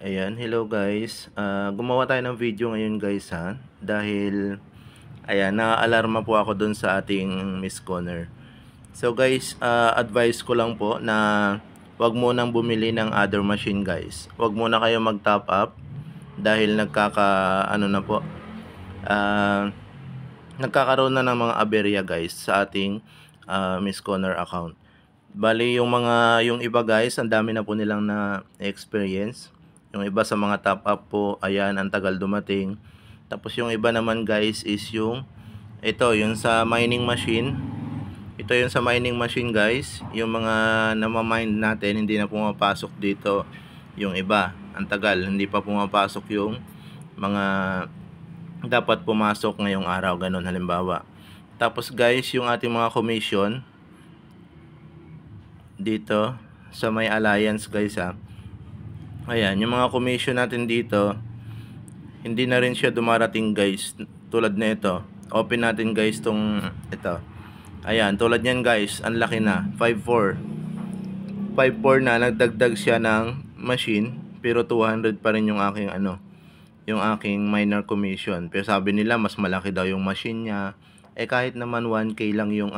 Ayan, hello guys. Gumawa tayo ng video ngayon guys ha. Dahil, ayan, na-alarma po ako dun sa ating Miss Connor. So guys, advice ko lang po na wag munang bumili ng other machine guys. Wag muna kayo mag-top up dahil nagkakaroon na ng mga aberya guys sa ating Miss Connor account. Bali yung iba guys, ang dami na po nilang na experience. Yung iba sa mga top up po, ayan, ang tagal dumating. Tapos yung iba naman guys is yung yung sa mining machine. Ito yung sa mining machine guys. Yung mga namamind natin, hindi na pumapasok dito. Yung iba, ang tagal, hindi pa pumapasok yung mga dapat pumasok ngayong araw, ganun halimbawa. Tapos guys, yung ating mga commission dito sa may alliance guys ha. Ayan, yung mga commission natin dito, hindi na rin siya dumarating guys. Tulad na ito. Open natin guys tong ito. Ayan, tulad yan guys, ang laki na. 5.4. 5.4 na, nagdagdag siya ng machine. Pero 200 pa rin yung aking yung aking minor commission. Pero sabi nila mas malaki daw yung machine niya. Kahit naman 1k lang yung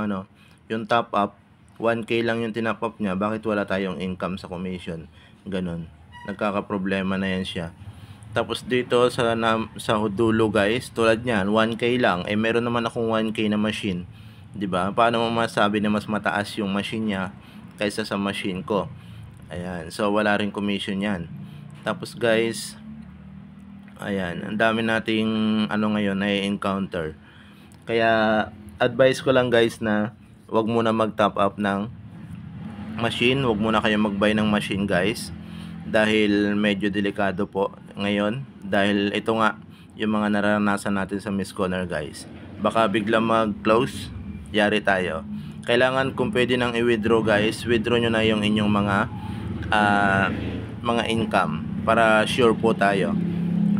yung top up, 1k lang yung tinop up niya, bakit wala tayong income sa commission? Ganon. Nagkakaproblema na yan siya. Tapos dito sa dulo guys, tulad niyan, 1k lang. Meron naman akong 1k na machine. 'Di ba? Paano mo masabi na mas mataas yung machine niya kaysa sa machine ko? Ayan. So wala ring commission 'yan. Tapos guys, ayan, ang dami nating ngayon na encounter. Kaya advice ko lang guys na wag muna mag-top up ng machine, wag muna kayo mag-buy ng machine guys. Dahil medyo delikado po ngayon. Dahil ito nga yung mga naranasan natin sa Miss Connor guys. Baka bigla mag-close, yari tayo. Kailangan kung pwede nang i-withdraw guys, withdraw nyo na yung inyong mga income para sure po tayo.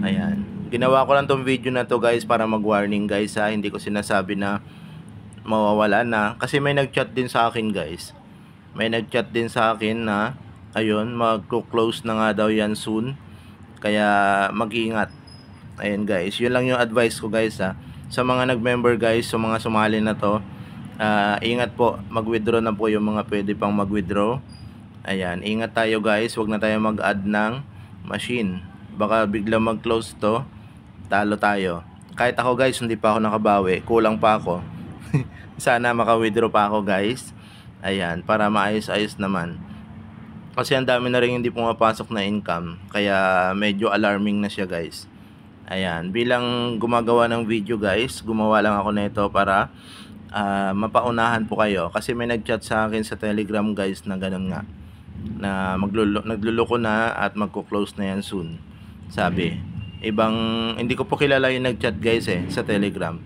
Ayan. Ginawa ko lang tong video na to guys para mag-warning guys ha. Hindi ko sinasabi na mawawala na. Kasi may nag-chat din sa akin guys. May nag-chat din sa akin na ayun, mag-close na nga daw yan soon. Kaya mag-iingat. Ayun guys, yun lang yung advice ko guys ha. Sa mga nag-member guys, sa mga sumali na to, ingat po, mag-withdraw na po yung mga pwede pang mag-withdraw. Ayan, ingat tayo guys, wag na tayo mag-add ng machine. Baka bigla mag-close to, talo tayo. Kahit ako guys, hindi pa ako nakabawi, kulang pa ako. Sana maka-withdraw pa ako guys. Ayan, para maayos-ayos naman. Kasi ang dami na rin hindi pumapasok na income. Kaya medyo alarming na siya guys. Ayan, bilang gumagawa ng video guys, gumawa lang ako nito para mapaunahan po kayo. Kasi may nag-chat sa akin sa Telegram guys na ganun nga. Na nagluloko na at magko-close na yan soon. Sabi, hindi ko po kilala yung nag-chat guys sa Telegram.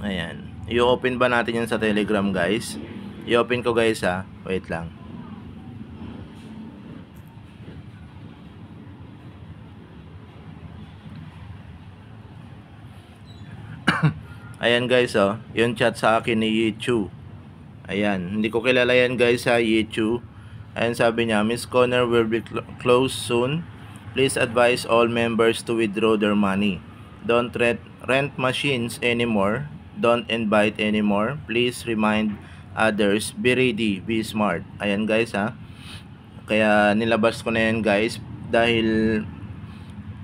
Ayan, i-open ba natin yan sa Telegram guys? I-open ko guys ha, wait lang. Ayan guys yung chat sa akin ni Yichu. Ayan, hindi ko kilala yan guys sa Yichu. Ayan, sabi niya, Miss Connor will be closed soon. Please advise all members to withdraw their money. Don't rent machines anymore. Don't invite anymore. Please remind others. Be ready, be smart. Ayan guys ha. Kaya nilabas ko na yan guys. Dahil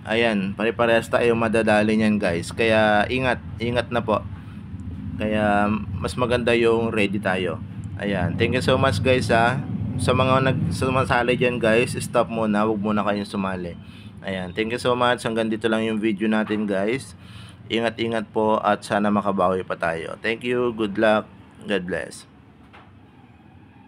ayan, pare-parehas tayo madadali niyan guys. Kaya ingat na po. Kaya mas maganda yung ready tayo. Ayan, thank you so much guys ha. Sa mga sumasali dyan guys, stop muna, huwag muna kayong sumali. Ayan, thank you so much. Hanggang dito lang yung video natin guys. Ingat po at sana makabawi pa tayo. Thank you, good luck, God bless.